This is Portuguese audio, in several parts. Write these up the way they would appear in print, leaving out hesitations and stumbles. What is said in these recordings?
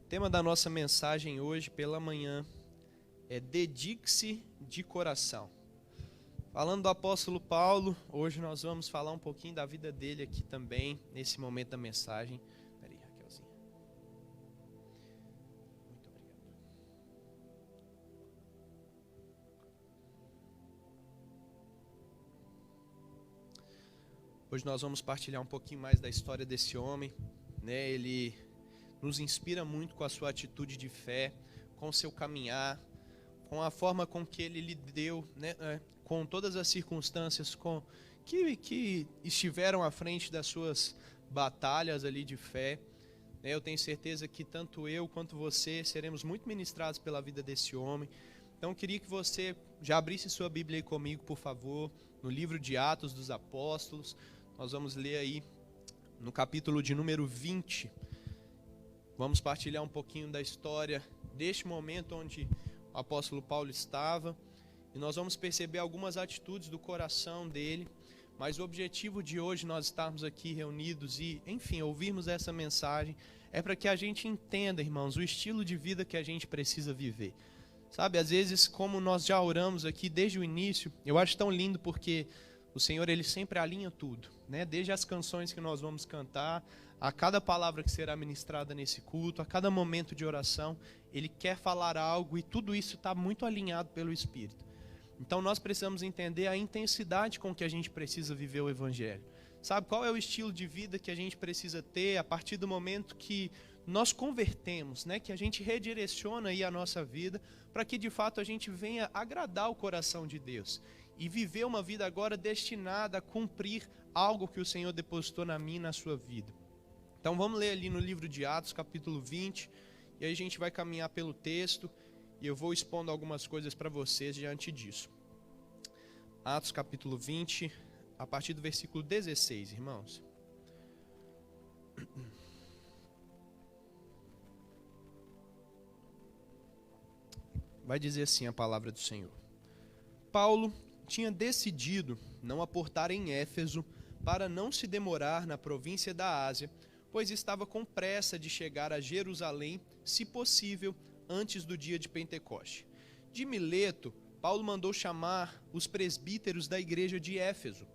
tema da nossa mensagem hoje pela manhã é Dedique-se de coração. Falando do apóstolo Paulo, hoje nós vamos falar um pouquinho da vida dele aqui também, nesse momento da mensagem. Espera aí, Raquelzinha. Muito obrigado. Hoje nós vamos partilhar um pouquinho mais da história desse homem, né? Ele nos inspira muito com a sua atitude de fé, com o seu caminhar, com a forma com que ele lidou, né, com todas as circunstâncias que estiveram à frente das suas batalhas ali de fé. Eu tenho certeza que tanto eu quanto você seremos muito ministrados pela vida desse homem. Então eu queria que você já abrisse sua Bíblia aí comigo, por favor, no livro de Atos dos Apóstolos. Nós vamos ler aí no capítulo de número 20. Vamos partilhar um pouquinho da história deste momento onde o apóstolo Paulo estava. E nós vamos perceber algumas atitudes do coração dele. Mas o objetivo de hoje nós estarmos aqui reunidos e, enfim, ouvirmos essa mensagem é para que a gente entenda, irmãos, o estilo de vida que a gente precisa viver. Sabe, às vezes, como nós já oramos aqui desde o início, eu acho tão lindo porque o Senhor, Ele sempre alinha tudo, né? Desde as canções que nós vamos cantar, a cada palavra que será ministrada nesse culto, a cada momento de oração, Ele quer falar algo e tudo isso está muito alinhado pelo Espírito. Então nós precisamos entender a intensidade com que a gente precisa viver o Evangelho. Sabe, qual é o estilo de vida que a gente precisa ter a partir do momento que nós convertemos, né? Que a gente redireciona aí a nossa vida para que de fato a gente venha agradar o coração de Deus e viver uma vida agora destinada a cumprir algo que o Senhor depositou na minha e na sua vida. Então vamos ler ali no livro de Atos, capítulo 20, e aí a gente vai caminhar pelo texto e eu vou expondo algumas coisas para vocês diante disso. Atos, capítulo 20, a partir do versículo 16, irmãos. Vai dizer assim a palavra do Senhor. Paulo tinha decidido não aportar em Éfeso para não se demorar na província da Ásia, pois estava com pressa de chegar a Jerusalém, se possível, antes do dia de Pentecoste. De Mileto, Paulo mandou chamar os presbíteros da igreja de Éfeso.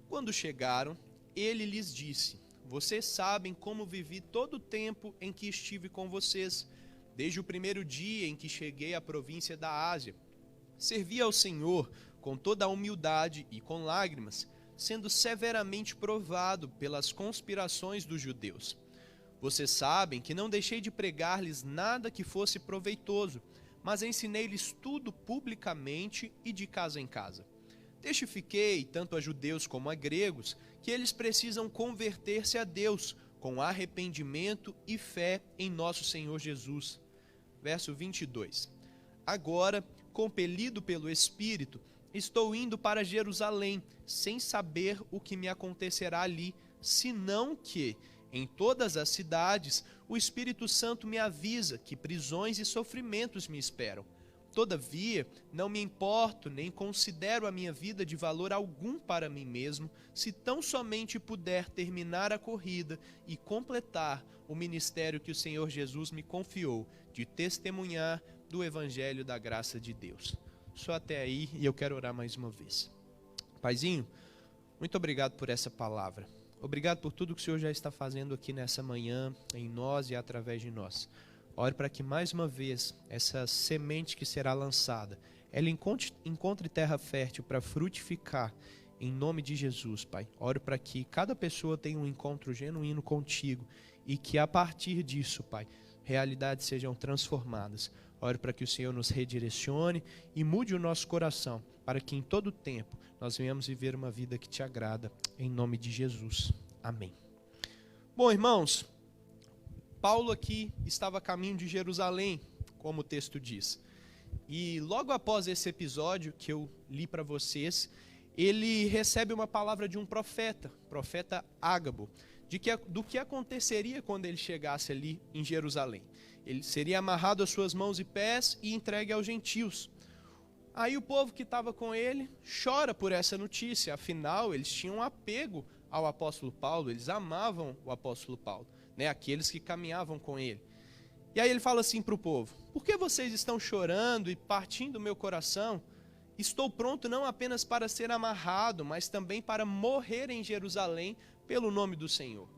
Quando chegaram, ele lhes disse: vocês sabem como vivi todo o tempo em que estive com vocês, desde o primeiro dia em que cheguei à província da Ásia. Servi ao Senhor com toda a humildade e com lágrimas, sendo severamente provado pelas conspirações dos judeus. Vocês sabem que não deixei de pregar-lhes nada que fosse proveitoso, mas ensinei-lhes tudo publicamente e de casa em casa. Testifiquei, tanto a judeus como a gregos, que eles precisam converter-se a Deus com arrependimento e fé em nosso Senhor Jesus. Verso 22. Agora, compelido pelo Espírito, estou indo para Jerusalém, sem saber o que me acontecerá ali, senão que, em todas as cidades, o Espírito Santo me avisa que prisões e sofrimentos me esperam. Todavia, não me importo nem considero a minha vida de valor algum para mim mesmo, se tão somente puder terminar a corrida e completar o ministério que o Senhor Jesus me confiou, de testemunhar do Evangelho da graça de Deus. Só até aí, e eu quero orar mais uma vez. Paizinho, muito obrigado por essa palavra. Obrigado por tudo que o Senhor já está fazendo aqui nessa manhã, em nós e através de nós. Ore para que mais uma vez, essa semente que será lançada, ela encontre terra fértil para frutificar, em nome de Jesus, Pai. Ore para que cada pessoa tenha um encontro genuíno contigo e que a partir disso, Pai, realidades sejam transformadas. Ore para que o Senhor nos redirecione e mude o nosso coração, para que em todo tempo nós venhamos viver uma vida que te agrada, em nome de Jesus. Amém. Bom, irmãos, Paulo aqui estava a caminho de Jerusalém, como o texto diz. E logo após esse episódio que eu li para vocês, ele recebe uma palavra de um profeta Ágabo, do que aconteceria quando ele chegasse ali em Jerusalém. Ele seria amarrado às suas mãos e pés e entregue aos gentios. Aí o povo que estava com ele chora por essa notícia, afinal eles tinham um apego ao apóstolo Paulo, eles amavam o apóstolo Paulo, né? Aqueles que caminhavam com ele. E aí ele fala assim para o povo: por que vocês estão chorando e partindo o meu coração? Estou pronto não apenas para ser amarrado, mas também para morrer em Jerusalém pelo nome do Senhor.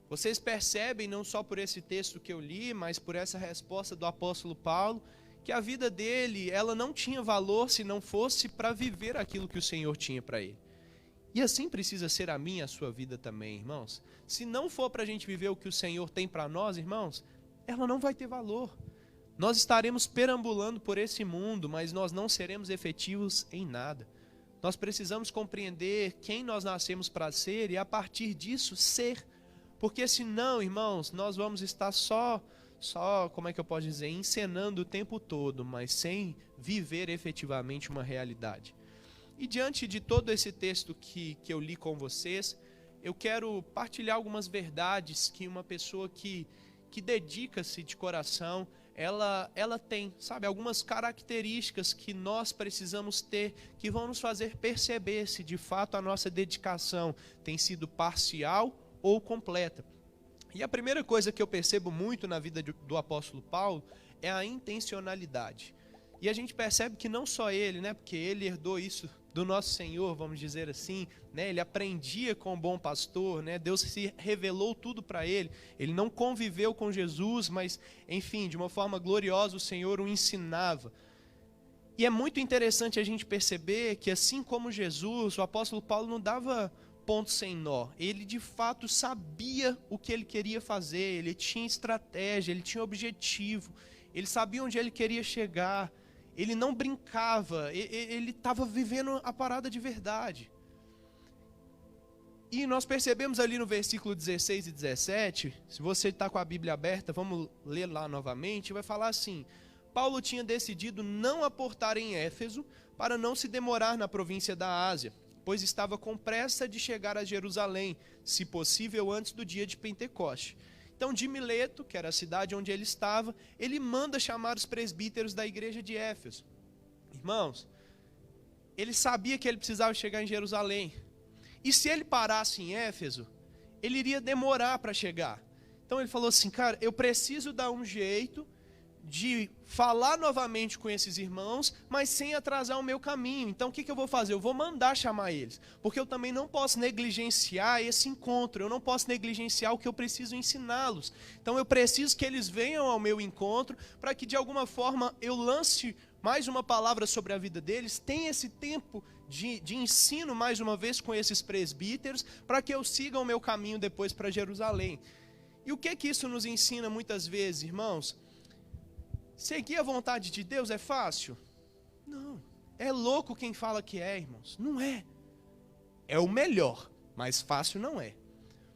Vocês percebem, não só por esse texto que eu li, mas por essa resposta do apóstolo Paulo, que a vida dele, ela não tinha valor se não fosse para viver aquilo que o Senhor tinha para ele. E assim precisa ser a minha e a sua vida também, irmãos. Se não for para a gente viver o que o Senhor tem para nós, irmãos, ela não vai ter valor. Nós estaremos perambulando por esse mundo, mas nós não seremos efetivos em nada. Nós precisamos compreender quem nós nascemos para ser e a partir disso ser. Porque senão, irmãos, nós vamos estar só, como é que eu posso dizer, encenando o tempo todo, mas sem viver efetivamente uma realidade. E diante de todo esse texto que eu li com vocês, eu quero partilhar algumas verdades que uma pessoa que dedica-se de coração, ela tem, sabe, algumas características que nós precisamos ter, que vão nos fazer perceber se de fato a nossa dedicação tem sido parcial ou completa. E a primeira coisa que eu percebo muito na vida do apóstolo Paulo é a intencionalidade. E a gente percebe que não só ele, né, porque ele herdou isso do nosso Senhor, vamos dizer assim, né, ele aprendia com o bom pastor, né, Deus se revelou tudo para ele, ele não conviveu com Jesus, mas, enfim, de uma forma gloriosa o Senhor o ensinava. E é muito interessante a gente perceber que, assim como Jesus, o apóstolo Paulo não dava ponto sem nó, ele de fato sabia o que ele queria fazer, ele tinha estratégia, ele tinha objetivo, ele sabia onde ele queria chegar. Ele não brincava, ele estava vivendo a parada de verdade. E nós percebemos ali no versículo 16 e 17, se você está com a Bíblia aberta, vamos ler lá novamente, vai falar assim: Paulo tinha decidido não aportar em Éfeso para não se demorar na província da Ásia, pois estava com pressa de chegar a Jerusalém, se possível antes do dia de Pentecoste. Então, de Mileto, que era a cidade onde ele estava, ele manda chamar os presbíteros da igreja de Éfeso. Irmãos, ele sabia que ele precisava chegar em Jerusalém. E se ele parasse em Éfeso, ele iria demorar para chegar. Então ele falou assim: cara, eu preciso dar um jeito de falar novamente com esses irmãos, mas sem atrasar o meu caminho. Então o que eu vou fazer? Eu vou mandar chamar eles, porque eu também não posso negligenciar esse encontro, eu não posso negligenciar o que eu preciso ensiná-los. Então eu preciso que eles venham ao meu encontro, para que de alguma forma eu lance mais uma palavra sobre a vida deles, tenha esse tempo de ensino mais uma vez com esses presbíteros, para que eu siga o meu caminho depois para Jerusalém. E o que isso nos ensina muitas vezes, irmãos? Seguir a vontade de Deus é fácil? Não. É louco quem fala que é, irmãos. Não é. É o melhor, mas fácil não é.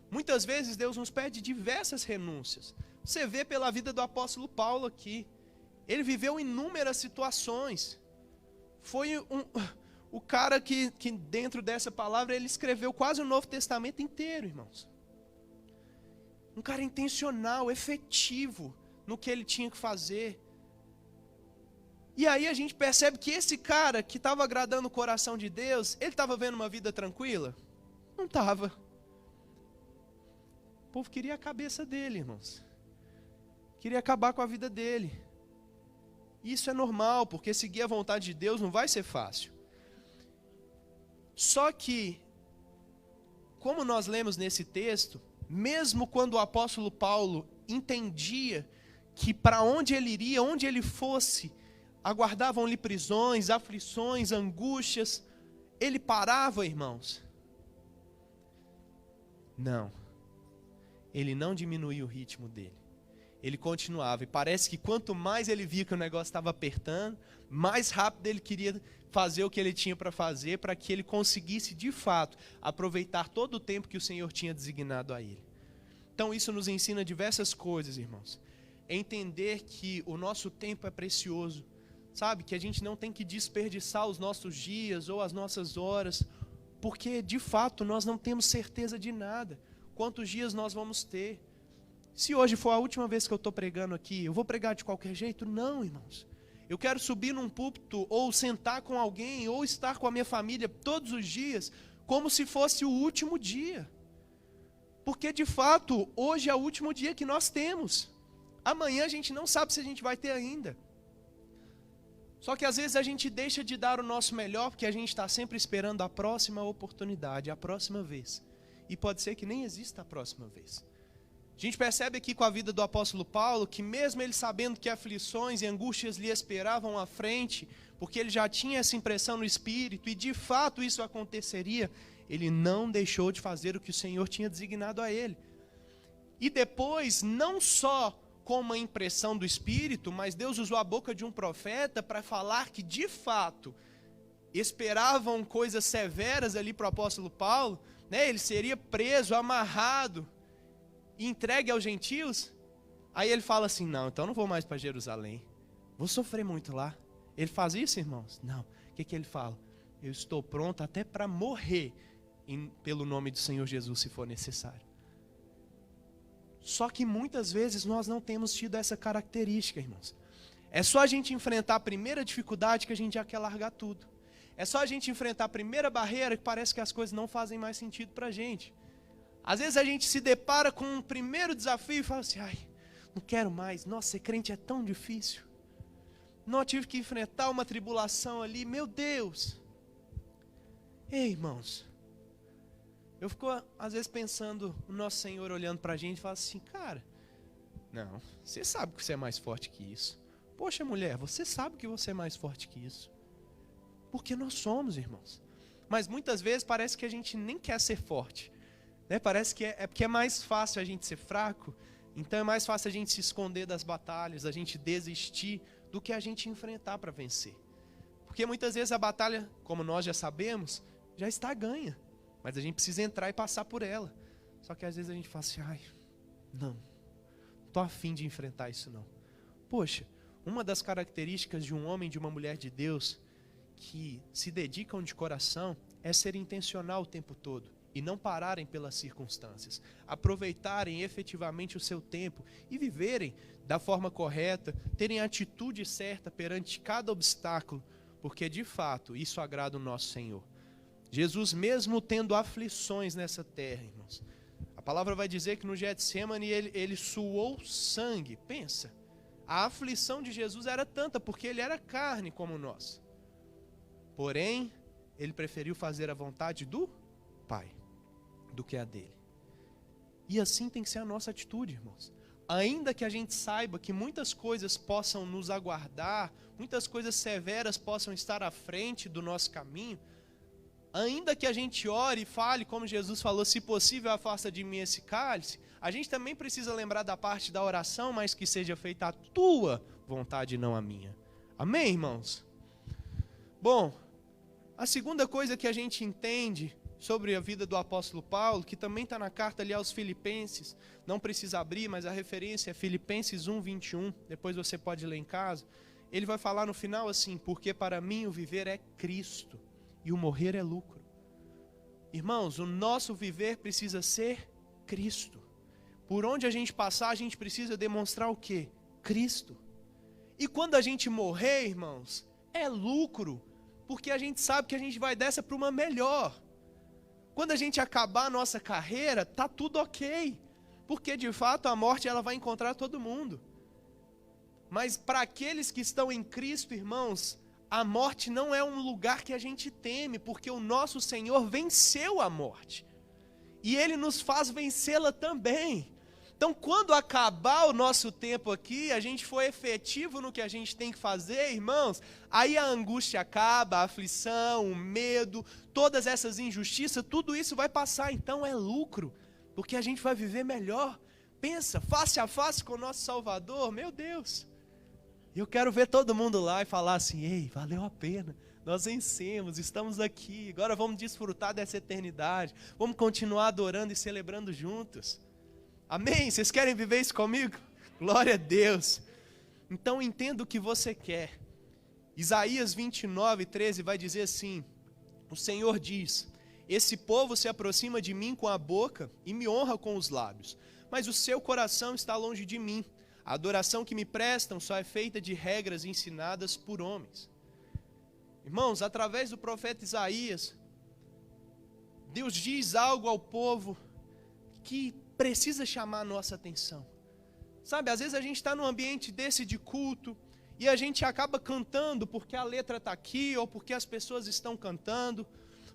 Muitas vezes Deus nos pede diversas renúncias. Você vê pela vida do apóstolo Paulo aqui. Ele viveu inúmeras situações. Foi o cara que dentro dessa palavra ele escreveu quase o Novo Testamento inteiro, irmãos. Um cara intencional, efetivo no que ele tinha que fazer. E aí a gente percebe que esse cara que estava agradando o coração de Deus, ele estava vendo uma vida tranquila? Não estava. O povo queria a cabeça dele, irmãos. Queria acabar com a vida dele. Isso é normal, porque seguir a vontade de Deus não vai ser fácil. Só que, como nós lemos nesse texto, mesmo quando o apóstolo Paulo entendia que para onde ele iria, onde ele fosse, aguardavam-lhe prisões, aflições, angústias, ele parava, irmãos? Não. Ele não diminuía o ritmo dele. Ele continuava, e parece que quanto mais ele via que o negócio estava apertando, mais rápido ele queria fazer o que ele tinha para fazer, para que ele conseguisse, de fato, aproveitar todo o tempo que o Senhor tinha designado a ele. Então isso nos ensina diversas coisas, irmãos. Entender que o nosso tempo é precioso, sabe? Que a gente não tem que desperdiçar os nossos dias ou as nossas horas, porque, de fato, nós não temos certeza de nada. Quantos dias nós vamos ter? Se hoje for a última vez que eu estou pregando aqui, eu vou pregar de qualquer jeito? Não, irmãos. Eu quero subir num púlpito, ou sentar com alguém, ou estar com a minha família todos os dias, como se fosse o último dia. Porque, de fato, hoje é o último dia que nós temos. Amanhã a gente não sabe se a gente vai ter ainda. Só que às vezes a gente deixa de dar o nosso melhor porque a gente está sempre esperando a próxima oportunidade, a próxima vez. E pode ser que nem exista a próxima vez. A gente percebe aqui com a vida do apóstolo Paulo que mesmo ele sabendo que aflições e angústias lhe esperavam à frente, porque ele já tinha essa impressão no espírito e de fato isso aconteceria, ele não deixou de fazer o que o Senhor tinha designado a ele. E depois, não só com uma impressão do Espírito, mas Deus usou a boca de um profeta para falar que, de fato, esperavam coisas severas ali para o apóstolo Paulo, né? Ele seria preso, amarrado e entregue aos gentios. Aí ele fala assim, não, então não vou mais para Jerusalém, vou sofrer muito lá. Ele faz isso, irmãos? Não. O que ele fala? Eu estou pronto até para morrer pelo nome do Senhor Jesus, se for necessário. Só que muitas vezes nós não temos tido essa característica, irmãos. É só a gente enfrentar a primeira dificuldade que a gente já quer largar tudo. É só a gente enfrentar a primeira barreira que parece que as coisas não fazem mais sentido para a gente. Às vezes a gente se depara com um primeiro desafio e fala assim, ai, não quero mais, nossa, ser crente é tão difícil. Não, tive que enfrentar uma tribulação ali, meu Deus. Ei, irmãos, eu fico às vezes pensando, o nosso Senhor olhando para a gente e fala assim, cara, não, você sabe que você é mais forte que isso. Poxa, mulher, você sabe que você é mais forte que isso. Porque nós somos, irmãos. Mas muitas vezes parece que a gente nem quer ser forte, né? Parece que porque é mais fácil a gente ser fraco, então é mais fácil a gente se esconder das batalhas, a gente desistir do que a gente enfrentar para vencer. Porque muitas vezes a batalha, como nós já sabemos, já está ganha. Mas a gente precisa entrar e passar por ela. Só que às vezes a gente fala assim, ai, não estou afim de enfrentar isso não. Poxa, uma das características de um homem e de uma mulher de Deus que se dedicam de coração é ser intencional o tempo todo e não pararem pelas circunstâncias. Aproveitarem efetivamente o seu tempo e viverem da forma correta, terem a atitude certa perante cada obstáculo, porque de fato isso agrada o nosso Senhor. Jesus, mesmo tendo aflições nessa terra, irmãos, a palavra vai dizer que no Getsemane ele suou sangue. Pensa, a aflição de Jesus era tanta, porque ele era carne como nós. Porém, ele preferiu fazer a vontade do Pai, do que a dele. E assim tem que ser a nossa atitude, irmãos. Ainda que a gente saiba que muitas coisas possam nos aguardar, muitas coisas severas possam estar à frente do nosso caminho, ainda que a gente ore e fale, como Jesus falou, se possível afasta de mim esse cálice, a gente também precisa lembrar da parte da oração, mas que seja feita a tua vontade e não a minha. Amém, irmãos? Bom, a segunda coisa que a gente entende sobre a vida do apóstolo Paulo, que também está na carta ali aos Filipenses, não precisa abrir, mas a referência é Filipenses 1:21, depois você pode ler em casa, ele vai falar no final assim, porque para mim o viver é Cristo, e o morrer é lucro. Irmãos, o nosso viver precisa ser Cristo. Por onde a gente passar, a gente precisa demonstrar o quê? Cristo. E quando a gente morrer, irmãos, é lucro, porque a gente sabe que a gente vai dessa para uma melhor. Quando a gente acabar a nossa carreira, tá tudo ok, porque de fato a morte ela vai encontrar todo mundo. Mas para aqueles que estão em Cristo, irmãos, a morte não é um lugar que a gente teme, porque o nosso Senhor venceu a morte. E Ele nos faz vencê-la também. Então, quando acabar o nosso tempo aqui, a gente for efetivo no que a gente tem que fazer, irmãos, aí a angústia acaba, a aflição, o medo, todas essas injustiças, tudo isso vai passar. Então é lucro, porque a gente vai viver melhor. Pensa, face a face com o nosso Salvador, meu Deus. Eu quero ver todo mundo lá e falar assim, ei, valeu a pena, nós vencemos, estamos aqui, agora vamos desfrutar dessa eternidade, vamos continuar adorando e celebrando juntos. Amém? Vocês querem viver isso comigo? Glória a Deus. Então entenda o que você quer. Isaías 29:13 vai dizer assim, o Senhor diz, esse povo se aproxima de mim com a boca e me honra com os lábios, mas o seu coração está longe de mim. A adoração que me prestam só é feita de regras ensinadas por homens. Irmãos, através do profeta Isaías, Deus diz algo ao povo que precisa chamar a nossa atenção. Sabe, às vezes a gente está num ambiente desse de culto e a gente acaba cantando porque a letra está aqui, ou porque as pessoas estão cantando,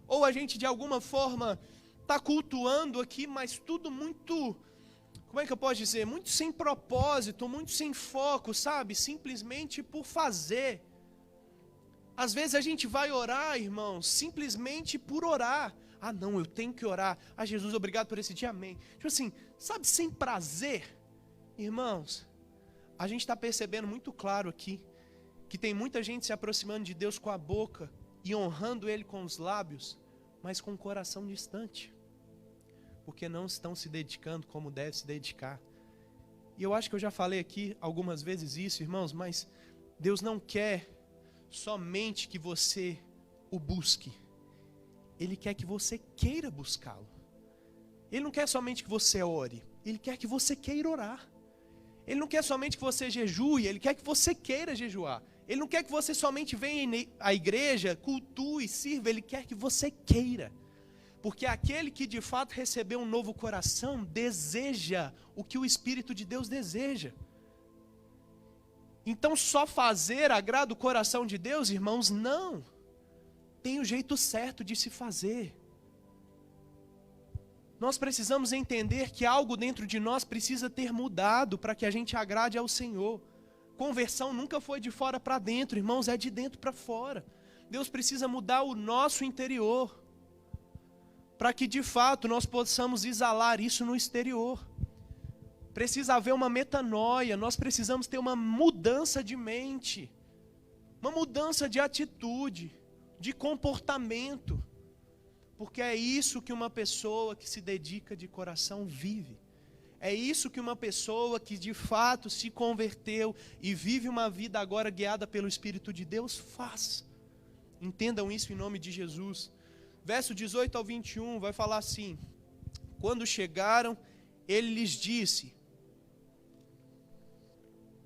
ou a gente de alguma forma está cultuando aqui, mas tudo muito, como é que eu posso dizer? Muito sem propósito, muito sem foco, sabe? Simplesmente por fazer. Às vezes a gente vai orar, irmãos, simplesmente por orar. Ah, não, eu tenho que orar. Ah, Jesus, obrigado por esse dia, amém. Tipo assim, sabe, sem prazer. Irmãos, a gente está percebendo muito claro aqui que tem muita gente se aproximando de Deus com a boca e honrando Ele com os lábios, mas com o coração distante, porque não estão se dedicando como deve se dedicar. E eu acho que eu já falei aqui algumas vezes isso, irmãos, mas Deus não quer somente que você o busque, Ele quer que você queira buscá-lo. Ele não quer somente que você ore, Ele quer que você queira orar. Ele não quer somente que você jejue, Ele quer que você queira jejuar. Ele não quer que você somente venha à igreja, cultue, sirva, Ele quer que você queira. Porque aquele que de fato recebeu um novo coração, deseja o que o Espírito de Deus deseja. Então só fazer agrada o coração de Deus, irmãos? Não. Tem o jeito certo de se fazer. Nós precisamos entender que algo dentro de nós precisa ter mudado para que a gente agrade ao Senhor. Conversão nunca foi de fora para dentro, irmãos, é de dentro para fora. Deus precisa mudar o nosso interior, para que de fato nós possamos exalar isso no exterior. Precisa haver uma metanoia, nós precisamos ter uma mudança de mente, uma mudança de atitude, de comportamento. Porque é isso que uma pessoa que se dedica de coração vive. É isso que uma pessoa que de fato se converteu e vive uma vida agora guiada pelo Espírito de Deus faz. Entendam isso em nome de Jesus. Verso 18 ao 21 vai falar assim: quando chegaram, ele lhes disse: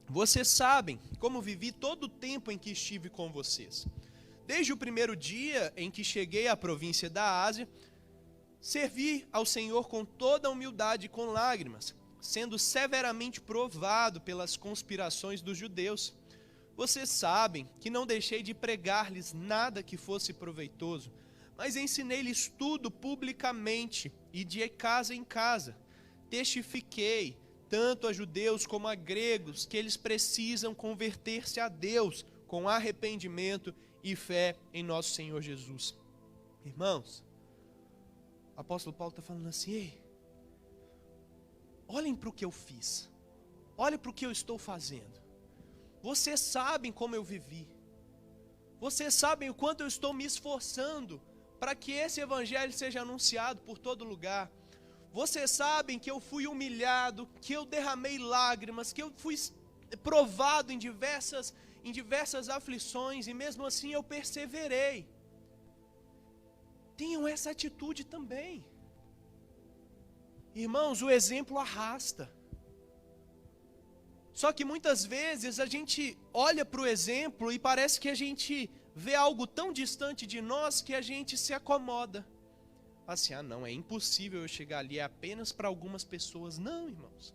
vocês sabem como vivi todo o tempo em que estive com vocês. Desde o primeiro dia em que cheguei à província da Ásia, servi ao Senhor com toda a humildade e com lágrimas, sendo severamente provado pelas conspirações dos judeus. Vocês sabem que não deixei de pregar-lhes nada que fosse proveitoso, mas ensinei-lhes tudo publicamente e de casa em casa. Testifiquei, tanto a judeus como a gregos, que eles precisam converter-se a Deus com arrependimento e fé em nosso Senhor Jesus. Irmãos, o apóstolo Paulo está falando assim: ei, olhem para o que eu fiz, olhem para o que eu estou fazendo. Vocês sabem como eu vivi, vocês sabem o quanto eu estou me esforçando para que esse evangelho seja anunciado por todo lugar. Vocês sabem que eu fui humilhado, que eu derramei lágrimas, que eu fui provado em diversas aflições, e mesmo assim eu perseverei. Tenham essa atitude também. Irmãos, o exemplo arrasta. Só que muitas vezes a gente olha para o exemplo e parece que a gente vê algo tão distante de nós que a gente se acomoda. Assim, ah não, é impossível eu chegar ali, é apenas para algumas pessoas. Não, irmãos,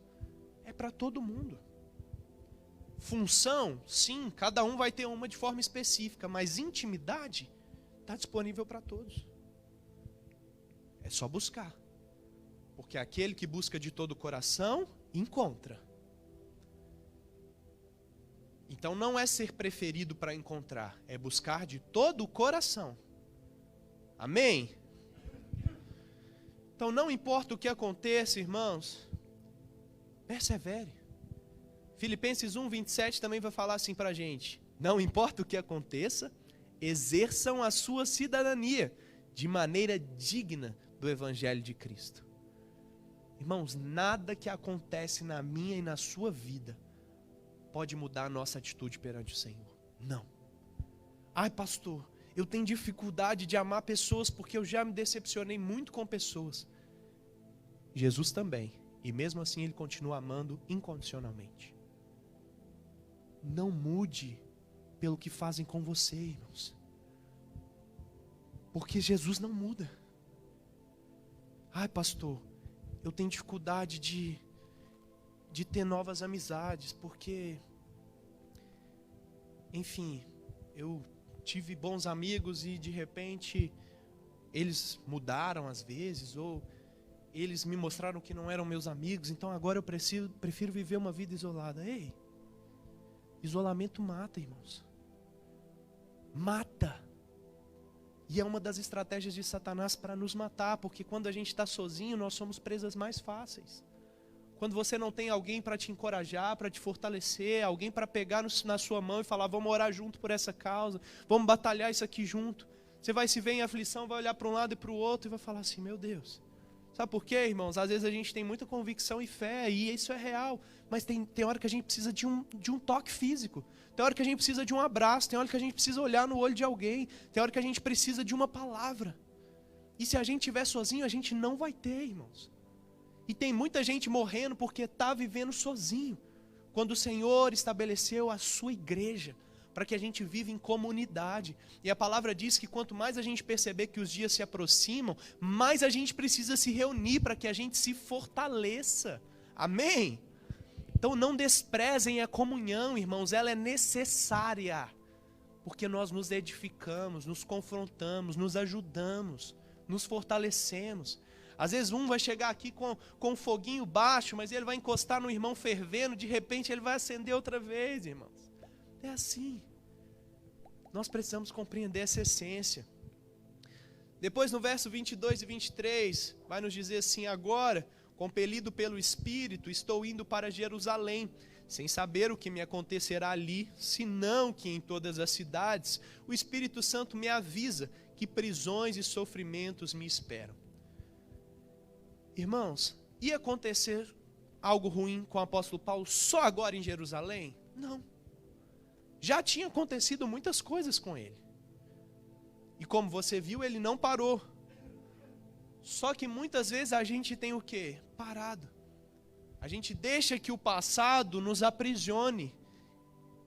é para todo mundo. Função, sim, cada um vai ter uma de forma específica, mas intimidade está disponível para todos. É só buscar, porque aquele que busca de todo o coração, encontra. Então não é ser preferido para encontrar, é buscar de todo o coração. Amém? Então não importa o que aconteça, irmãos, persevere. Filipenses 1:27 também vai falar assim para a gente: não importa o que aconteça, exerçam a sua cidadania de maneira digna do Evangelho de Cristo. Irmãos, nada que acontece na minha e na sua vida pode mudar a nossa atitude perante o Senhor. Não. Ai, pastor, eu tenho dificuldade de amar pessoas porque eu já me decepcionei muito com pessoas. Jesus também. E mesmo assim ele continua amando incondicionalmente. Não mude pelo que fazem com você, irmãos. Porque Jesus não muda. Ai, pastor, eu tenho dificuldade de de ter novas amizades, porque, enfim, eu tive bons amigos e de repente eles mudaram às vezes, ou eles me mostraram que não eram meus amigos, então agora eu prefiro viver uma vida isolada. Ei, isolamento mata, irmãos. Mata. E é uma das estratégias de Satanás para nos matar, porque quando a gente está sozinho, nós somos presas mais fáceis. Quando você não tem alguém para te encorajar, para te fortalecer, alguém para pegar na sua mão e falar, vamos orar junto por essa causa, vamos batalhar isso aqui junto. Você vai se ver em aflição, vai olhar para um lado e para o outro e vai falar assim, meu Deus. Sabe por quê, irmãos? Às vezes a gente tem muita convicção e fé, e isso é real. Mas tem hora que a gente precisa de um toque físico. Tem hora que a gente precisa de um abraço. Tem hora que a gente precisa olhar no olho de alguém. Tem hora que a gente precisa de uma palavra. E se a gente estiver sozinho, a gente não vai ter, irmãos. E tem muita gente morrendo porque está vivendo sozinho. Quando o Senhor estabeleceu a sua igreja, para que a gente viva em comunidade. E a palavra diz que quanto mais a gente perceber que os dias se aproximam, mais a gente precisa se reunir para que a gente se fortaleça. Amém? Então não desprezem a comunhão, irmãos, ela é necessária. Porque nós nos edificamos, nos confrontamos, nos ajudamos, nos fortalecemos. Às vezes um vai chegar aqui com um foguinho baixo, mas ele vai encostar no irmão fervendo, de repente ele vai acender outra vez, irmãos. É assim. Nós precisamos compreender essa essência. Depois no verso 22 e 23, vai nos dizer assim, agora, compelido pelo Espírito, estou indo para Jerusalém, sem saber o que me acontecerá ali, senão que em todas as cidades o Espírito Santo me avisa que prisões e sofrimentos me esperam. Irmãos, ia acontecer algo ruim com o apóstolo Paulo só agora em Jerusalém? Não. Já tinha acontecido muitas coisas com ele. E como você viu, ele não parou. Só que muitas vezes a gente tem o quê? Parado. A gente deixa que o passado nos aprisione.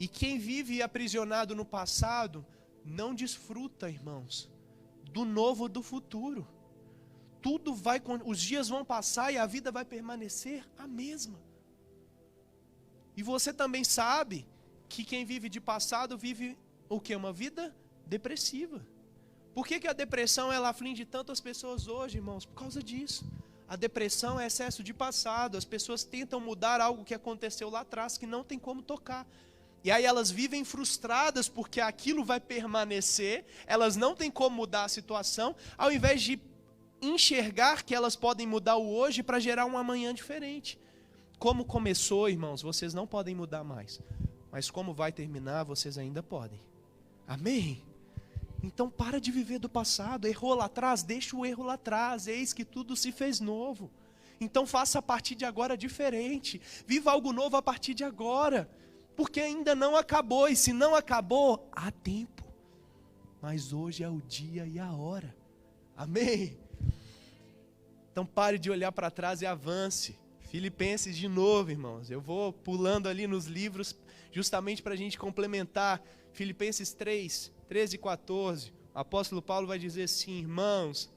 E quem vive aprisionado no passado, não desfruta, irmãos, do novo do futuro. Os dias vão passar e a vida vai permanecer a mesma. E você também sabe que quem vive de passado vive o quê? Uma vida depressiva. Por que a depressão ela aflige tanto as pessoas hoje, irmãos? Por causa disso. A depressão é excesso de passado. As pessoas tentam mudar algo que aconteceu lá atrás, que não tem como tocar. E aí elas vivem frustradas porque aquilo vai permanecer, elas não têm como mudar a situação, ao invés de enxergar que elas podem mudar o hoje para gerar um amanhã diferente. Como começou, irmãos, vocês não podem mudar mais. Mas como vai terminar, vocês ainda podem. Amém? Então para de viver do passado. Errou lá atrás, deixa o erro lá atrás. Eis que tudo se fez novo. Então faça a partir de agora diferente. Viva algo novo a partir de agora. Porque ainda não acabou. E se não acabou, há tempo. Mas hoje é o dia e a hora. Amém? Então pare de olhar para trás e avance. Filipenses de novo, irmãos. Eu vou pulando ali nos livros justamente para a gente complementar. Filipenses 3, 13 e 14. O apóstolo Paulo vai dizer assim, irmãos,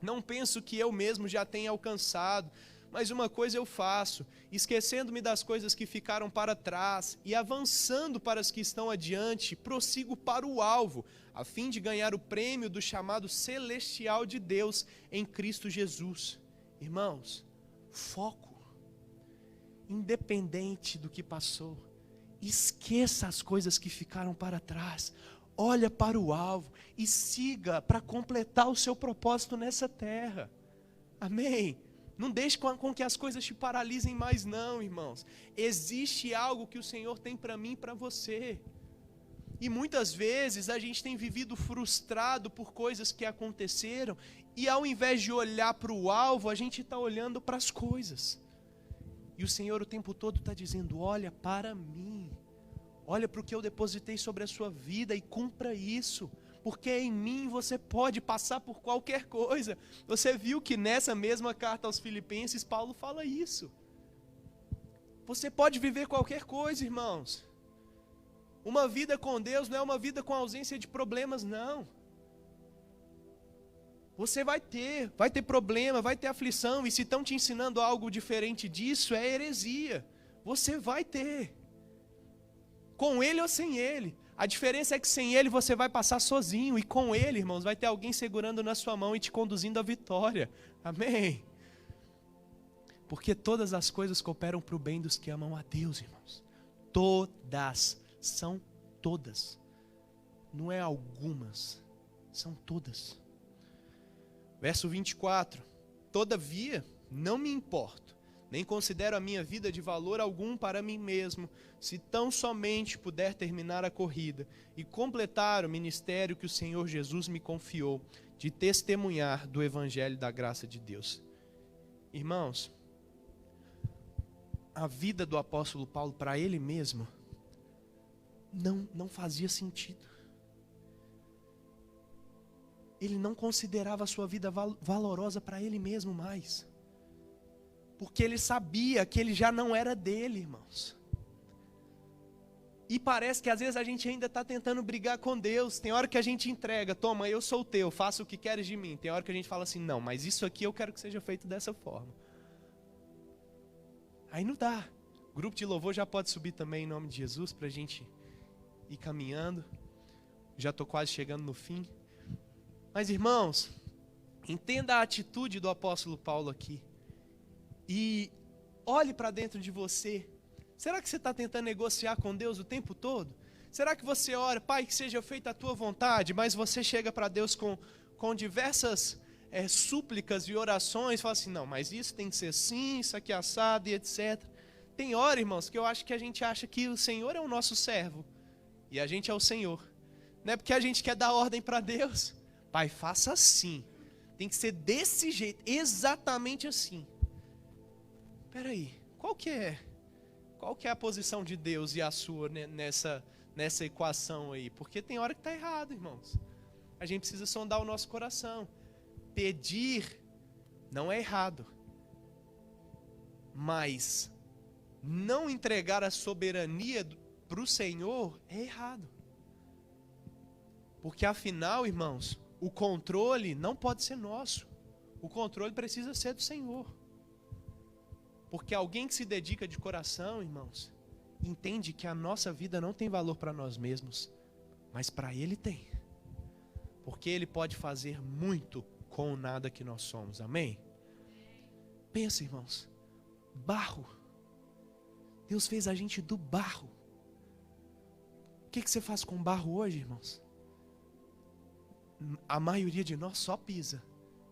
não penso que eu mesmo já tenha alcançado, mas uma coisa eu faço, esquecendo-me das coisas que ficaram para trás e avançando para as que estão adiante, prossigo para o alvo, a fim de ganhar o prêmio do chamado celestial de Deus em Cristo Jesus. Irmãos, foco. Independente do que passou, esqueça as coisas que ficaram para trás, olha para o alvo e siga para completar o seu propósito nessa terra. Amém? Não deixe com que as coisas te paralisem mais não, irmãos. Existe algo que o Senhor tem para mim e para você. E muitas vezes a gente tem vivido frustrado por coisas que aconteceram e ao invés de olhar para o alvo, a gente está olhando para as coisas. E o Senhor o tempo todo está dizendo, olha para mim, olha para o que eu depositei sobre a sua vida e cumpra isso, porque em mim você pode passar por qualquer coisa. Você viu que nessa mesma carta aos Filipenses, Paulo fala isso. Você pode viver qualquer coisa, irmãos. Uma vida com Deus não é uma vida com ausência de problemas, não. Você vai ter problema, vai ter aflição, e se estão te ensinando algo diferente disso, é heresia. Você vai ter. Com ele ou sem ele. A diferença é que sem ele você vai passar sozinho. E com ele, irmãos, vai ter alguém segurando na sua mão e te conduzindo à vitória. Amém? Porque todas as coisas cooperam para o bem dos que amam a Deus, irmãos. Todas. São todas. Não é algumas. São todas. Verso 24. Todavia, não me importo, nem considero a minha vida de valor algum para mim mesmo, se tão somente puder terminar a corrida e completar o ministério que o Senhor Jesus me confiou, de testemunhar do Evangelho da graça de Deus. Irmãos, a vida do apóstolo Paulo para ele mesmo não fazia sentido. Ele não considerava a sua vida valorosa para ele mesmo mais. Porque ele sabia que ele já não era dele, irmãos. E parece que às vezes a gente ainda está tentando brigar com Deus. Tem hora que a gente entrega, toma, eu sou teu, faça o que queres de mim. Tem hora que a gente fala assim, não, mas isso aqui eu quero que seja feito dessa forma. Aí não dá. O grupo de louvor já pode subir também em nome de Jesus para a gente ir caminhando. Já estou quase chegando no fim. Mas irmãos, entenda a atitude do apóstolo Paulo aqui. E olhe para dentro de você. Será que você está tentando negociar com Deus o tempo todo? Será que você ora, Pai, que seja feita a tua vontade, mas você chega para Deus com diversas súplicas e orações, fala assim, não, mas isso tem que ser assim, isso aqui assado e etc. Tem hora, irmãos, que eu acho que a gente acha que o Senhor é o nosso servo e a gente é o Senhor. Não é porque a gente quer dar ordem para Deus. Pai, faça assim. Tem que ser desse jeito, exatamente assim. Espera aí, qual que é a posição de Deus e a sua nessa equação aí? Porque tem hora que está errado, irmãos. A gente precisa sondar o nosso coração. Pedir não é errado. Mas não entregar a soberania para o Senhor é errado. Porque afinal, irmãos, o controle não pode ser nosso. O controle precisa ser do Senhor. Porque alguém que se dedica de coração, irmãos, entende que a nossa vida não tem valor para nós mesmos, mas para Ele tem. Porque Ele pode fazer muito com o nada que nós somos. Amém? Pensa, irmãos. Barro. Deus fez a gente do barro. O que você faz com barro hoje, irmãos? A maioria de nós só pisa.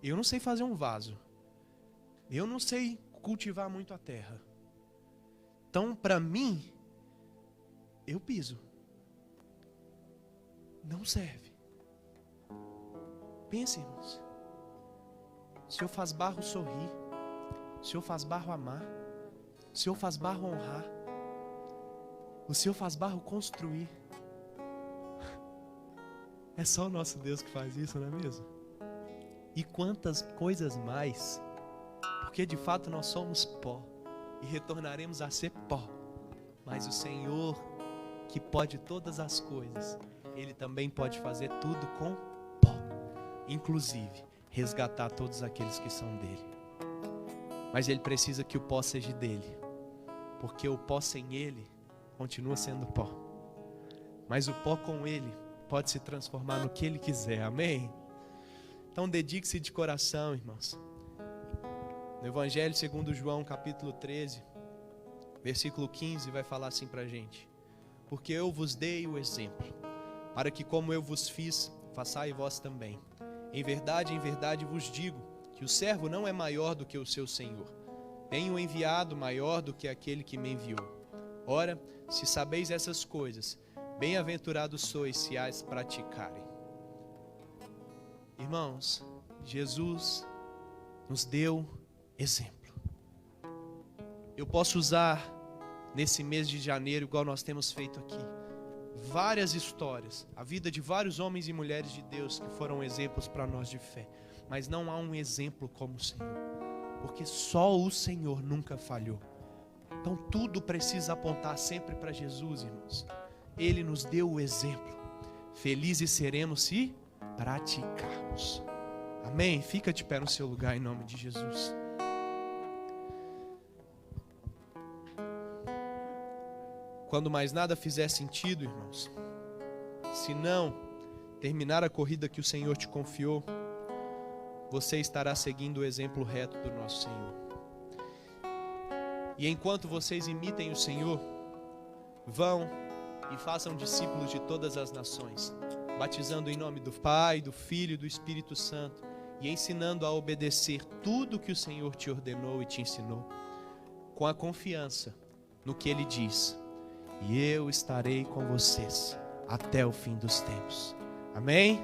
Eu não sei fazer um vaso. Eu não sei cultivar muito a terra. Então, para mim, eu piso. Não serve. Pense, irmãos. O Senhor faz barro sorrir. O Senhor faz barro amar. O Senhor faz barro honrar. O Senhor faz barro construir. É só o nosso Deus que faz isso, não é mesmo? E quantas coisas mais, porque de fato nós somos pó e retornaremos a ser pó. Mas o Senhor, que pode todas as coisas, Ele também pode fazer tudo com pó, inclusive resgatar todos aqueles que são dele. Mas Ele precisa que o pó seja dele, porque o pó sem Ele continua sendo pó, mas o pó com Ele pode se transformar no que Ele quiser, amém? Então dedique-se de coração, irmãos. No Evangelho segundo João, capítulo 13, versículo 15, vai falar assim pra gente: porque eu vos dei o exemplo, para que como eu vos fiz, façai vós também. Em verdade vos digo, que o servo não é maior do que o seu senhor. Tenho enviado maior do que aquele que me enviou. Ora, se sabeis essas coisas, bem-aventurados sois se as praticarem. Irmãos, Jesus nos deu exemplo. Eu posso usar nesse mês de janeiro, igual nós temos feito aqui, várias histórias, a vida de vários homens e mulheres de Deus que foram exemplos para nós de fé. Mas não há um exemplo como o Senhor, porque só o Senhor nunca falhou. Então tudo precisa apontar sempre para Jesus, irmãos. Ele nos deu o exemplo. Felizes seremos se praticarmos. Amém? Fica de pé no seu lugar em nome de Jesus. quando mais nada fizer sentido, irmãos, se não terminar a corrida que o Senhor te confiou, você estará seguindo o exemplo reto do nosso Senhor. E enquanto vocês imitem o Senhor, vão e façam discípulos de todas as nações, batizando em nome do Pai, do Filho e do Espírito Santo, e ensinando a obedecer tudo que o Senhor te ordenou e te ensinou, com a confiança no que Ele diz: e eu estarei com vocês até o fim dos tempos. Amém?